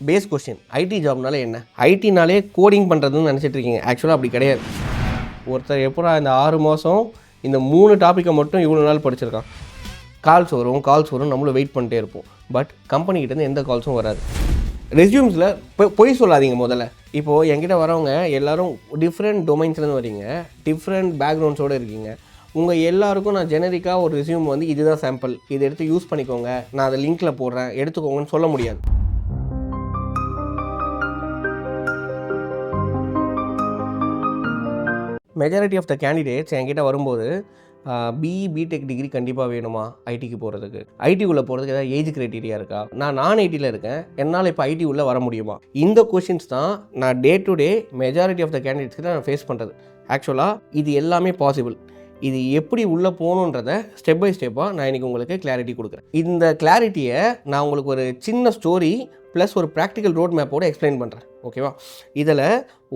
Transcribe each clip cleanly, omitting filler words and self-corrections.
Base question, ID ஜாப்னால என்ன? ஐடினாலே coding பண்ணுறதுன்னு நினச்சிட்டு இருக்கீங்க. ஆக்சுவலாக அப்படி கிடையாது. ஒருத்தர் எப்போ இந்த 6 மாதம் இந்த 3 டாப்பிக்கை மட்டும் இவ்வளோ நாள் படிச்சிருக்கான். கால்ஸ் வரும் நம்மளும் வெயிட் பண்ணிட்டே இருப்போம். பட் கம்பெனிக்கிட்டேருந்து எந்த கால்ஸும் வராது. ரெஸ்யூம்ஸில் பொய் சொல்லாதீங்க. முதல்ல இப்போது என்கிட்ட வரவங்க எல்லோரும் டிஃப்ரெண்ட் டொமைன்ஸ்லேருந்து வரீங்க, டிஃப்ரெண்ட் பேக்ரவுண்ட்ஸோடு இருக்கீங்க. உங்கள் எல்லாருக்கும் நான் ஜெனரிக்காக ஒரு ரெஸ்யூம் வந்து இதுதான் சாம்பிள், இதை எடுத்து யூஸ் பண்ணிக்கோங்க, நான் அதை லிங்க்கில் போடுறேன், எடுத்துக்கோங்கன்னு சொல்ல முடியாது. மெஜாரிட்டி ஆஃப் த கேண்டிடேட்ஸ் என்கிட்ட வரும்போது பிடெக் டிகிரி கண்டிப்பாக வேணுமா ஐடிக்கு போகிறதுக்கு, ஐடிக்குள்ளே போகிறதுக்கு ஏதாவது ஏஜ் க்ரைட்டீரியா இருக்கா, நான் ஐடியில் இருக்கேன், என்னால் இப்போ ஐடி உள்ளே வர முடியுமா? இந்த கொஷின்ஸ் தான் நான் day to day majority of the கேண்டிடேட்ஸ்க்கு நான் ஃபேஸ் பண்ணுறது. ஆக்சுவலாக இது எல்லாமே பாசிபிள். இது எப்படி உள்ளே போகணுன்றதை ஸ்டெப் பை ஸ்டெப்பாக நான் இன்றைக்கி உங்களுக்கு கிளாரிட்டி கொடுக்குறேன். இந்த கிளாரிட்டியை நான் உங்களுக்கு ஒரு சின்ன ஸ்டோரி ப்ளஸ் ஒரு ப்ராக்டிக்கல் ரோட் மேப்போடு எக்ஸ்பிளைன் பண்ணுறேன். ஓகேவா? இதில்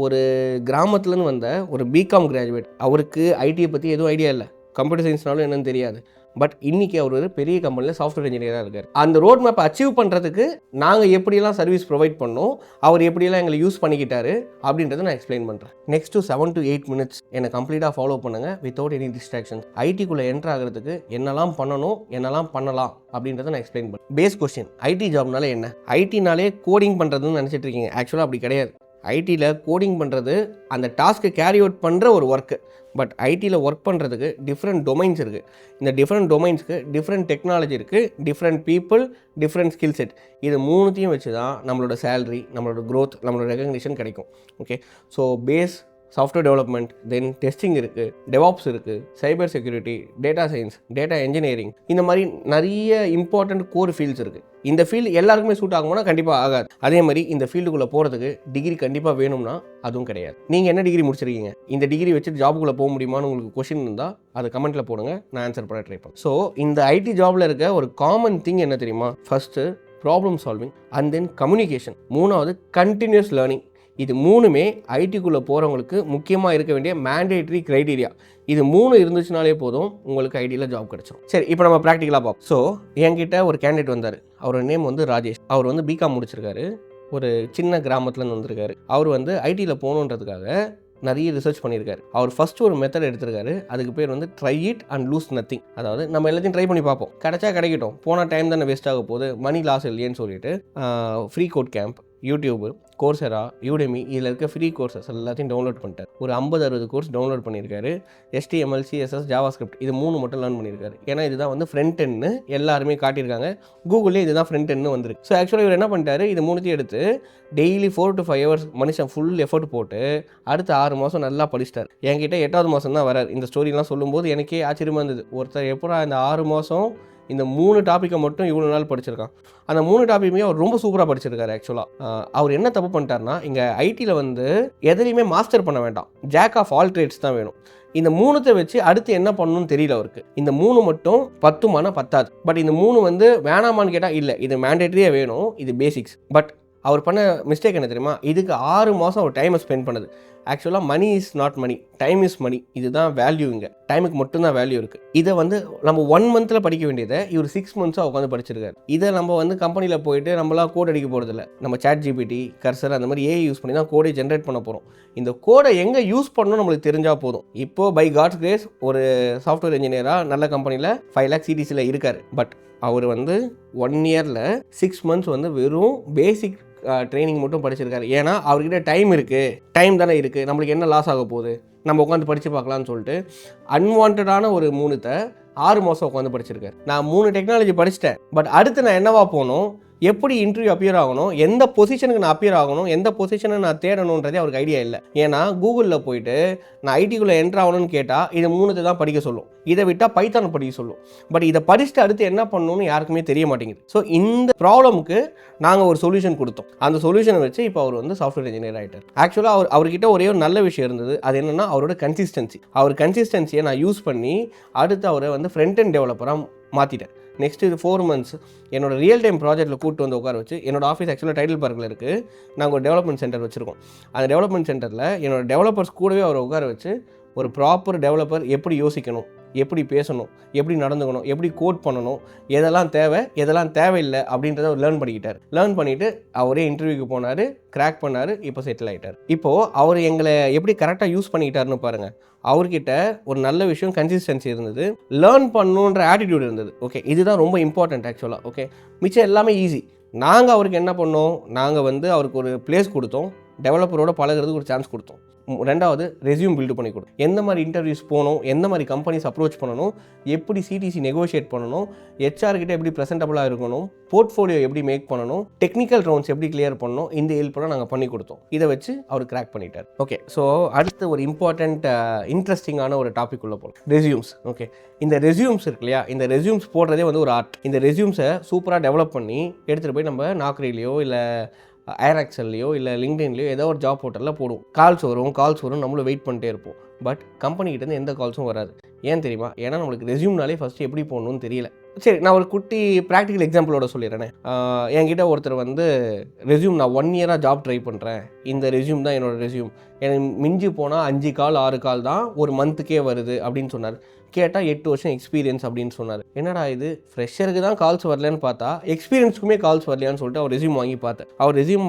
ஒரு கிராமத்துலேருந்து வந்த ஒரு பிகாம் கிராஜுவேட், அவருக்கு ஐடியை பற்றி எதுவும் ஐடியா இல்லை, கம்ப்யூட்டர் சயின்ஸ்னாலும் என்னென்னு தெரியாது. பட் இன்றைக்கி அவர் ஒரு பெரிய கம்பெனியில் சாஃப்ட்வேர் இன்ஜினியராக இருக்கார். அந்த ரோட் மேப்பை அச்சீவ் பண்ணுறதுக்கு நாங்கள் எப்படியெல்லாம் சர்வீஸ் ப்ரொவைட் பண்ணோம், அவர் எப்படியெல்லாம் எங்களை யூஸ் பண்ணிக்கிட்டாரு அப்படின்றத நான் எக்ஸ்பிளைன் பண்ணுறேன். நெக்ஸ்ட்டு 7 to 8 minutes என்னை கம்ப்ளீட்டாக ஃபாலோ பண்ணுங்கள் வித்தவுட் எனி டிஸ்ட்ராக்ஷன்ஸ். ஐடிக்குள்ளே என்ட்ரு ஆகிறதுக்கு என்னெல்லாம் பண்ணணும், என்னெல்லாம் பண்ணலாம் அப்படின்றத நான் எக்ஸ்பிளைன் பண்ணேன். பேஸ் கொஸ்டின், ஐடி ஜாப்னால என்ன? ஐடினாலே கோடிங் பண்ணுறதுன்னு நினச்சிட்டு இருக்கீங்க. ஆக்சுவலாக அப்படி கிடையாது. ஐடியில் கோடிங் பண்ணுறது அந்த டாஸ்க்கை கேரி அவுட் பண்ணுற ஒரு ஒர்க்கு. பட் ஐடியில் ஒர்க் பண்ணுறதுக்கு டிஃப்ரெண்ட் டொமைன்ஸ் இருக்குது. இந்த டிஃப்ரெண்ட் டொமைன்ஸ்க்கு டிஃப்ரெண்ட் டெக்னாலஜி இருக்குது, different people, different skill set. இது மூணுத்தையும் வச்சு தான் நம்மளோட சேலரி, நம்மளோட க்ரோத், நம்மளோட ரெகக்னிஷன் கிடைக்கும். Okay, so base software development, then testing இருக்குது, டெவாப்ஸ் இருக்குது, cyber security, data science, data engineering, இந்த மாதிரி நிறைய இம்பார்ட்டண்ட் கோர் ஃபீல்ட்ஸ் இருக்குது. இந்த ஃபீல்டு எல்லாருக்குமே சூட் ஆகும்னா கண்டிப்பாக ஆகாது. அதே மாதிரி இந்த ஃபீல்டுக்குள்ளே போகிறதுக்கு டிகிரி கண்டிப்பாக வேணும்னா அதுவும் கிடையாது. நீங்கள் என்ன டிகிரி முடிச்சிருக்கீங்க, இந்த டிகிரி வச்சுட்டு ஜாபுக்குள்ளே போக முடியுமான்னு உங்களுக்கு கொஷின் இருந்தால் அதை கமெண்ட்டில் போடுங்க, நான் ஆன்சர் பண்ண ட்ரை பண்ணேன். ஸோ இந்த ஐடி ஜாபில் இருக்க ஒரு காமன் திங் என்ன தெரியுமா? First problem solving, and then communication, மூணாவது கண்டினியூஸ் லேர்னிங். இது மூணுமே ஐடிக்குள்ளே போகிறவங்களுக்கு முக்கியமாக இருக்க வேண்டிய மேண்டேட்ரி க்ரைட்டீரியா. இது 3 இருந்துச்சுனாலே போதும் உங்களுக்கு ஐடியில் ஜாப் கிடச்சிடும். சரி, இப்போ நம்ம ப்ராக்டிக்கலாக பார்ப்போம். ஸோ என்கிட்ட ஒரு கேண்டிடேட் வந்தார். அவரோட நேம் வந்து ராஜேஷ். அவர் வந்து பிகாம் முடிச்சிருக்காரு, ஒரு சின்ன கிராமத்துலேருந்து வந்திருக்காரு. அவர் வந்து ஐடியில் போகணுன்றதுக்காக நிறைய ரிசர்ச் பண்ணியிருக்காரு. அவர் ஃபஸ்ட்டு ஒரு மெத்தட் எடுத்திருக்காரு. அதுக்கு பேர் வந்து try it and lose nothing. அதாவது நம்ம எல்லாத்தையும் ட்ரை பண்ணி பார்ப்போம், கிடைச்சா கிடைக்கட்டும், போனால் டைம் தானே வேஸ்ட் ஆக போகுது, மணி லாஸ் இல்லையேன்னு சொல்லிட்டு Free Code Camp, YouTube, Coursera, Udemy, இதில் இருக்க ஃப்ரீ கோர்சஸ் எல்லாத்தையும் டவுன்லோட் பண்ணிட்டார். ஒரு 50-60 கோர்ஸ் டவுன்லோட் பண்ணியிருக்காரு. HTML, CSS, ஜாவாஸ்கிரிப்ட் இது 3 மட்டும் லேர்ன் பண்ணியிருக்காரு. ஏன்னா இதுதான் வந்து ஃப்ரண்ட் எண்ட்னு எல்லாருமே காட்டியிருக்காங்க. கூகுளே இதுதான் ஃப்ரண்ட் எண்ட்னு வந்திருக்கு. ஸோ ஆக்சுவலாக இவர் என்ன பண்ணிட்டாரு, இது 3த்தையும் எடுத்து டெய்லி 4 to 5 hours மனுஷன் ஃபுல் எஃபர்ட் போட்டு அடுத்த 6 மாதம் நல்லா படிச்சிட்டார். என்கிட்ட 8வது மாதம் தான் வரார். இந்த ஸ்டோரிலாம் சொல்லும்போது எனக்கே ஆச்சரியமாக இருந்தது. ஒருத்தர் எப்போ இந்த 6 மாதம் இந்த 3 டாப்பிக்கை மட்டும் இவ்வளோ நாள் படிச்சிருக்கான். அந்த 3 டாப்பிக்குமே அவர் ரொம்ப சூப்பராக படிச்சிருக்காரு. ஆக்சுவலாக அவர் என்ன தப்பு பண்ணிட்டார்னா, இங்கே ஐடியில் வந்து எதுலையுமே மாஸ்டர் பண்ண வேண்டாம், ஜாக் ஆஃப் ஆல் ட்ரேட்ஸ் தான் வேணும். இந்த 3த்தை வச்சு அடுத்து என்ன பண்ணணும்னு தெரியல அவருக்கு. இந்த 3 மட்டும் 10 பத்தாது. பட் இந்த 3 வந்து வேணாமான்னு கேட்டால் இல்லை, இது மேண்டேட்டரியே வேணும், இது பேசிக்ஸ். பட் அவர் பண்ண மிஸ்டேக் என்ன தெரியுமா, இதுக்கு 6 மாதம் அவர் டைமை ஸ்பெண்ட் பண்ணது. ஆக்சுவலாக money is not money, time is money. இதுதான் வேல்யூ. இங்கே டைமுக்கு மட்டும்தான் வேல்யூ இருக்குது. இதை வந்து நம்ம 1 monthல படிக்க வேண்டியதை இவர் 6 months உட்காந்து படிச்சிருக்காரு. இதை நம்ம வந்து கம்பெனியில் போயிட்டு நம்மளாம் கோட் அடிக்க போகிறதில்ல. நம்ம ChatGPT, கர்சர் அந்த மாதிரி ஏஐ யூஸ் பண்ணி தான் கோடை ஜென்ரேட் பண்ண போகிறோம். இந்த கோடை எங்கே யூஸ் பண்ணணும் நம்மளுக்கு தெரிஞ்சால் போதும். இப்போது பை காட்ஸ் கிரேஸ் ஒரு சாஃப்ட்வேர் இன்ஜினியராக நல்ல கம்பெனியில் 5 lakh CTCயில் இருக்கார். பட் அவர் வந்து 1 yearல 6 months வந்து வெறும் பேசிக் ட்ரைனிங் மட்டும் படிச்சிருக்காரு. ஏன்னா அவர்கிட்ட டைம் இருக்குது, டைம் தானே இருக்குது, நம்மளுக்கு என்ன லாஸ் ஆக போகுது, நம்ம உட்காந்து படித்து பார்க்கலான்னு சொல்லிட்டு அன்வான்டான ஒரு 3த்தை 6 மாதம் உட்காந்து படிச்சிருக்காரு. நான் 3 டெக்னாலஜி படிச்சிட்டேன். பட் அடுத்து நான் என்னவா போகணும், எப்படி இன்டர்வியூ அப்பியர் ஆகணும், எந்த பொசிஷனுக்கு நான் அப்பியர் ஆகணும், எந்த பொசிஷனை நான் தேடணுன்றதே அவருக்கு ஐடியா இல்லை. ஏன்னா கூகுளில் போயிட்டு நான் ஐடிக்குள்ளே என்ட்ரு ஆகணும்னு கேட்டால் இது 3த்தை தான் படிக்க சொல்லும், இதை விட்டால் பைத்தான் படிக்க சொல்லும். பட் இதை படிச்சுட்டு அடுத்து என்ன பண்ணணும்னு யாருக்குமே தெரிய மாட்டேங்குது. ஸோ இந்த ப்ராப்ளமுக்கு நாங்கள் ஒரு சொல்யூஷன் கொடுத்தோம். அந்த சொல்யூஷனை வச்சு இப்போ அவர் வந்து சாஃப்ட்வேர் இன்ஜினியர் ஆகிட்டார். ஆக்சுவலாக அவர்கிட்ட ஒரே ஒரு நல்ல விஷயம் இருந்தது. அது என்னென்னா அவரோட கன்சிஸ்டன்சி. அவர் கன்சிஸ்டன்சியை நான் யூஸ் பண்ணி அடுத்து அவரை வந்து ஃப்ரண்ட் எண்ட் டெவலப்பராக மாற்றிட்டேன். நெக்ஸ்ட் இது 4 months என்னோட ரியல் டைம் ப்ராஜெக்ட்டில் கூப்பிட்டு வந்து உட்கார வச்சு, என்னோட ஆஃபீஸ் ஆக்சுவலாக டைட்டில் பார்க்கில் இருக்குது. நாங்கள் ஒரு டெவலப்மெண்ட் சென்டர் வச்சுருக்கோம். அந்த டெவலப்மெண்ட் சென்டரில் என்னோட டெவலப்பர்ஸ் கூடவே அவரை உட்கார வச்சு ஒரு ப்ராப்பர் டெவலப்பர் எப்படி யோசிக்கணும், எப்படி பேசணும், எப்படி நடந்துக்கணும், எப்படி கோட் பண்ணணும், எதெல்லாம் தேவை எதெல்லாம் தேவையில்லை அப்படின்றத அவர் லேர்ன் பண்ணிக்கிட்டார். லேர்ன் பண்ணிவிட்டு அவரே இன்டர்வியூக்கு போனார், கிராக் பண்ணார், இப்போ செட்டில் ஆகிட்டார். இப்போது அவர் எங்களை எப்படி கரெக்டாக யூஸ் பண்ணிக்கிட்டாருன்னு பாருங்கள். அவர்கிட்ட ஒரு நல்ல விஷயம் கன்சிஸ்டன்சி இருந்தது, லேர்ன் பண்ணணுன்ற ஆட்டிடியூட் இருந்தது. ஓகே, இதுதான் ரொம்ப இம்பார்ட்டன்ட் ஆக்சுவலாக. ஓகே, மிச்சம் எல்லாமே ஈஸி. நாங்கள் அவருக்கு என்ன பண்ணோம், நாங்கள் அவருக்கு ஒரு பிளேஸ் கொடுத்தோம், டெவலப்பரோட பழகிறதுக்கு ஒரு சான்ஸ் கொடுத்தோம். ரெண்டாவது ரெஸ்யூம் பில்டு பண்ணி கொடுத்தோம். எந்த மாதிரி இன்டர்வியூஸ் போகணும், எந்த மாதிரி கம்பெனிஸ் அப்ரோச் பண்ணணும், எப்படி சிடிசி நெகோஷியேட் பண்ணணும், ஹெச்ஆர்கிட்ட எப்படி ப்ரெசென்டபுளாக இருக்கணும், போர்ட்ஃபோலியோ எப்படி மேக் பண்ணணும், டெக்னிக்கல் ரவுண்ட்ஸ் எப்படி கிளியர் பண்ணணும், இந்த ஹெல்ப்லாம் நாங்கள் பண்ணி கொடுத்தோம். இதை வச்சு அவர் கிராக் பண்ணிட்டார். ஓகே, ஸோ அடுத்து ஒரு இம்பார்ட்டண்ட் இன்ட்ரெஸ்டிங்கான ஒரு டாபிக் உள்ள போகிறோம், ரெஸ்யூம்ஸ். ஓகே, இந்த ரெஸ்யூம்ஸ் இருக்கு இல்லையா, இந்த ரெஸ்யூம்ஸ் போடுறதே ஒரு ஆர்ட். இந்த ரெஸ்யூம்ஸை சூப்பராக டெவலப் பண்ணி எடுத்துகிட்டு போய் நம்ம நாக்ரிலையோ இல்லை ஏர்எக்ஸல்லையோ இல்லை லிங்க்டின்லையோ ஏதோ ஒரு ஜாப் போர்ட்டலில் போடுவோம். கால்ஸ் வரும், நம்மளும் வெயிட் பண்ணிட்டே இருப்போம். பட் கம்பெனிக்கிட்டேருந்து எந்த கால்ஸும் வராது. ஏன் தெரியுமா? ஏன்னா நம்மளுக்கு ரெஸ்யூம்னாலே ஃபஸ்ட்டு எப்படி போடணும்னு தெரியல. சரி, நான் ஒரு குட்டி ப்ராக்டிக்கல் எக்ஸாம்பிளோட சொல்லிடுறேன். என்கிட்ட ஒருத்தர் ரெஸ்யூம் நான் 1 இயராக ஜாப் ட்ரை பண்ணுறேன், இந்த ரெஸ்யூம் தான் என்னோடய ரெஸ்யூம், எனக்கு மிஞ்சி போனால் 5 கால் 6 கால் தான் ஒரு மந்த்துக்கே வருது அப்படின்னு சொன்னார். கேட்டால் 8 வருஷம் எக்ஸ்பீரியன்ஸ் அப்படின்னு சொன்னார். என்னடா இது, ஃப்ரெஷருக்கு தான் கால்ஸ் வரலன்னு பார்த்தா எக்ஸ்பீரியன்ஸுக்குமே கால்ஸ் வரலையான்னு சொல்லிட்டு அவர் ரெஸ்யூம்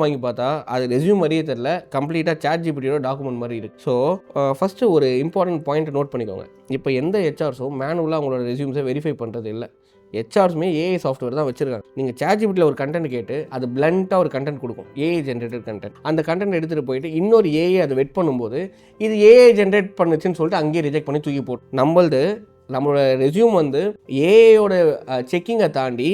வாங்கி பார்த்தா அது ரெஸ்யூம் மாதிரியே தெரியல, கம்ப்ளீட்டாக ChatGPTயோட டாக்குமெண்ட் மாதிரி இருக்குது. ஸோ ஃபஸ்ட்டு ஒரு இம்பார்ட்டன்ட் பாயிண்ட் நோட் பண்ணிக்கோங்க. இப்போ எந்த ஹெச்ஆர்ஸும் மேனுவலாக அவங்களோட ரெஸ்யூம்ஸை வெரிஃபை பண்ணுறது இல்லை. ஹெச்ஆர்ஸுமே ஏஐ சாஃப்ட்வேர் தான் வச்சிருக்காங்க. நீங்கள் ChatGPTயில் ஒரு கண்டென்ட் கேட்டு அது பிளண்ட்டாக ஒரு கண்டென்ட் கொடுக்கும், ஏஐ ஜென்ரேட்டட் கண்டென்ட். அந்த கண்டென்ட் எடுத்துகிட்டு போயிட்டு இன்னொரு ஏஐ அதை வெட் பண்ணும்போது இது ஏஐ ஜென்ரேட் பண்ணுச்சுன்னு சொல்லிட்டு அங்கேயே ரிஜெக்ட் பண்ணி தூக்கி போட்டு நம்மளோட ரெஸ்யூம் ஏஐயோட செக்கிங்கை தாண்டி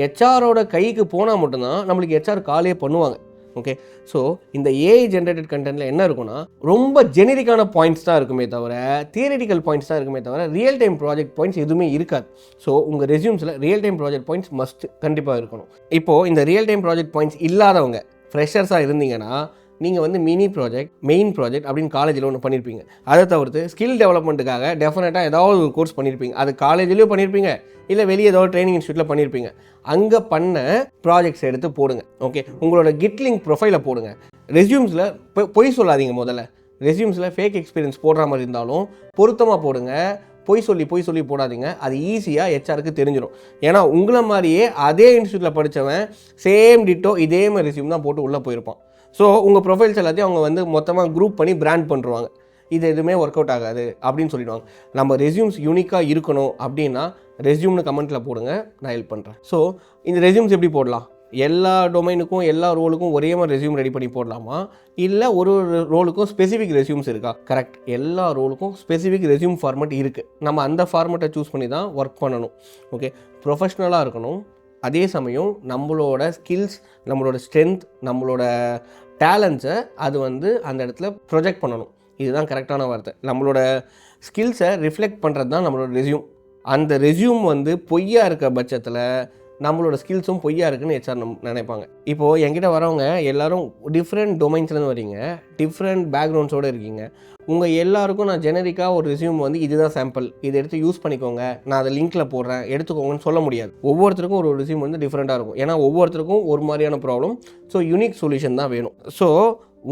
ஹெச்ஆரோட கைக்கு போனால் மட்டும்தான் நம்மளுக்கு ஹெச்ஆர் காலே பண்ணுவாங்க. ஓகே, ஸோ இந்த ஏஐ ஜென்ரேட்டட் கண்டென்ட்டில் என்ன இருக்குன்னா ரொம்ப ஜெனரிக்கான பாயிண்ட்ஸ் தான் இருக்குமே தவிர, தியரிட்டிக்கல் பாயிண்ட்ஸ் தான் இருக்குமே தவிர ரியல் டைம் ப்ராஜெக்ட் பாயிண்ட்ஸ் எதுவுமே இருக்காது. ஸோ உங்கள் ரெஸ்யூம்ஸில் real time project points must கண்டிப்பாக இருக்கணும். இப்போது இந்த ரியல் டைம் ப்ராஜெக்ட் பாயிண்ட்ஸ் இல்லாதவங்க ஃப்ரெஷர்ஸாக இருந்தீங்கன்னா நீங்கள் மினி ப்ராஜெக்ட், மெயின் ப்ராஜெக்ட் அப்படின்னு காலேஜில் ஒன்று பண்ணியிருப்பீங்க. அதை தவிர்த்து ஸ்கில் டெவலப்மெண்ட்டுக்காக டெஃபினட்டாக ஏதாவது ஒரு கோர்ஸ் பண்ணியிருப்பீங்க. அது காலேஜ்லேயும் பண்ணியிருப்பீங்க, இல்லை வெளியே ஏதாவது ட்ரைனிங் இன்ஸ்டியூட்டில் பண்ணியிருப்பீங்க. அங்கே பண்ண ப்ராஜெக்ட்ஸ் எடுத்து போடுங்க. ஓகே, உங்களோட கிட்லிங்க் ப்ரொஃபைலை போடுங்க. ரெஸ்யூம்ஸில் பொய் சொல்லாதீங்க. முதல்ல ரெஸ்யூம்ஸில் ஃபேக் எக்ஸ்பீரியன்ஸ் போடுற மாதிரி இருந்தாலும் பொருத்தமாக போடுங்க. பொய் சொல்லி போடாதீங்க. அது ஈஸியாக ஹெச்ஆருக்கு தெரிஞ்சிடும். ஏன்னா உங்களை மாதிரியே அதே இன்ஸ்டியூட்டில் படித்தவன் சேம் டிட்டோ இதே மாதிரி ரெஸ்யூம் தான் போட்டு உள்ளே போயிருப்பான். ஸோ உங்கள் ப்ரொஃபைல்ஸ் எல்லாத்தையும் அவங்க மொத்தமாக குரூப் பண்ணி பிராண்ட் பண்ணுவாங்க. இது எதுவுமே ஒர்க் அவுட் ஆகாது அப்படின்னு சொல்லிடுவாங்க. நம்ம ரெஸ்யூம்ஸ் யூனிக்காக இருக்கணும் அப்படின்னா ரெஸ்யூம்னு கமெண்ட்டில் போடுங்க, நான் ஹெல்ப் பண்ணுறேன். ஸோ இந்த ரெஸ்யூம்ஸ் எப்படி போடலாம்? எல்லா டொமைனுக்கும் எல்லா ரோலுக்கும் ஒரே மாதிரி ரெஸ்யூம் ரெடி பண்ணி போடலாமா, இல்லை ஒரு ரோலுக்கும் ஸ்பெசிஃபிக் ரெஸ்யூம்ஸ் இருக்கா? கரெக்ட், எல்லா ரோலுக்கும் ஸ்பெசிஃபிக் ரெஸ்யூம் ஃபார்மேட் இருக்குது. நம்ம அந்த ஃபார்மேட்டை சூஸ் பண்ணி தான் ஒர்க் பண்ணணும். ஓகே, ப்ரொஃபஷ்னலாக இருக்கணும். அதே சமயம் நம்மளோட ஸ்கில்ஸ், நம்மளோட ஸ்ட்ரென்த், நம்மளோட டேலண்ட்ஸை அது அந்த இடத்துல ப்ரொஜெக்ட் பண்ணணும். இதுதான் கரெக்டான வார்த்தை. நம்மளோட ஸ்கில்ஸை ரிஃப்ளெக்ட் பண்ணுறது தான் நம்மளோட ரெஸ்யூம். அந்த ரெஸ்யூம் பொய்யா இருக்க பட்சத்தில் நம்மளோட ஸ்கில்ஸும் பொய்யா இருக்குன்னு ஹெச்ஆர் நினைப்பாங்க. இப்போது என்கிட்ட வரவங்க எல்லோரும் டிஃப்ரெண்ட் டொமைன்ஸ்லேருந்து வரீங்க, டிஃப்ரெண்ட் பேக்ரவுண்ட்ஸோடு இருக்கீங்க. உங்கள் எல்லாருக்கும் நான் ஜெனரிக்காக ஒரு ரெஸ்யூம் இதுதான் சாம்பிள், இதை எடுத்து யூஸ் பண்ணிக்கோங்க, நான் அதை லிங்க்கில் போடுறேன் எடுத்துக்கோங்கன்னு சொல்ல முடியாது. ஒவ்வொருத்தருக்கும் ஒரு ரெஸ்யூம் டிஃப்ரெண்ட்டாக இருக்கும். ஏன்னா ஒவ்வொருத்தருக்கும் ஒரு மாதிரியான ப்ராப்ளம். ஸோ யூனிக் சொல்யூஷன் தான் வேணும். ஸோ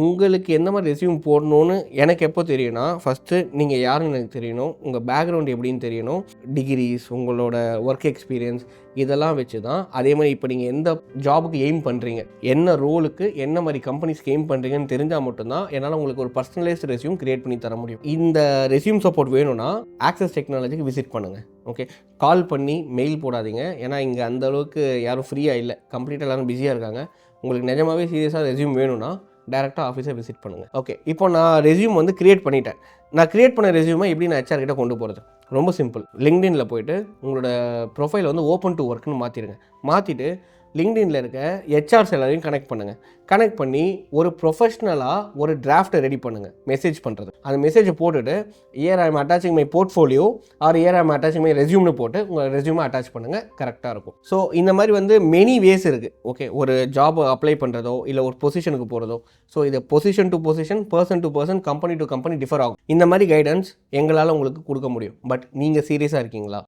உங்களுக்கு எந்த மாதிரி ரெஸ்யூம் போடணும்னு எனக்கு எப்போ தெரியும்னா, ஃபஸ்ட்டு நீங்கள் யாருன்னு எனக்கு தெரியணும், உங்கள் பேக்ரவுண்ட் எப்படின்னு தெரியணும், டிகிரிஸ், உங்களோட ஒர்க் எக்ஸ்பீரியன்ஸ், இதெல்லாம் வச்சு தான். அதே மாதிரி இப்போ நீங்கள் எந்த ஜாபுக்கு எய்ம் பண்ணுறீங்க, என்ன ரோலுக்கு என்ன மாதிரி கம்பெனிஸ்க்கு எய்ம் பண்ணுறீங்கன்னு தெரிஞ்சால் மட்டும்தான் என்னால் உங்களுக்கு ஒரு பர்சனலைஸ்டு ரெஸ்யூம் கிரியேட் பண்ணி தர முடியும். இந்த ரெஸ்யூம் சப்போர்ட் வேணும்னா ஆக்சஸ் டெக்னாலஜிக்கு விசிட் பண்ணுங்கள். ஓகே, கால் பண்ணி மெயில் போடாதீங்க. ஏன்னா இங்கே அந்தளவுக்கு யாரும் ஃப்ரீயாக இல்லை, கம்ப்ளீட்டாக எல்லோரும் பிஸியாக இருக்காங்க. உங்களுக்கு நிஜமாகவே சீரியஸாக ரெஸ்யூம் வேணும்னா டேரெக்டாக ஆஃபீஸை விசிட் பண்ணுங்கள். ஓகே, இப்போ நான் ரெஸ்யூம் க்ரியேட் பண்ணிட்டேன். நான் க்ரியேட் பண்ண ரெஸ்யூமை எப்படி நான் ஹெச்ஆர் கிட்ட கொண்டு போகிறது? ரொம்ப சிம்பிள். லிங்க்டின்ல போய்ட்டு உங்களோட ப்ரொஃபைல் ஓப்பன் டு ஒர்க்னு மாற்றிடுங்க. மாற்றிட்டு லிங்க்டின்ல இருக்க ஹெச்ஆர்ஸ் எல்லாரையும் கனெக்ட் பண்ணுங்கள். கனெக்ட் பண்ணி ஒரு ப்ரொஃபஷ்னலாக ஒரு டிராஃப்ட்டை ரெடி பண்ணுங்கள். மெசேஜ் பண்ணுறது, அந்த மெசேஜை போட்டுட்டு here I am attaching my portfolio or here I am attaching my ரெஸ்யூம்னு போட்டு உங்கள் ரெஸ்யூமை அட்டாச் பண்ணுங்கள். கரெக்டாக இருக்கும். ஸோ இந்த மாதிரி மெனி வேஸ் இருக்குது. ஓகே, ஒரு ஜாப் அப்ளை பண்ணுறதோ இல்லை ஒரு பொசிஷனுக்கு போகிறதோ. ஸோ இது position to position, person to person, company to company differ ஆகும். இந்த மாதிரி கைடன்ஸ் எங்களால் உங்களுக்கு கொடுக்க முடியும். பட் நீங்கள் சீரியஸாக இருக்கீங்களா?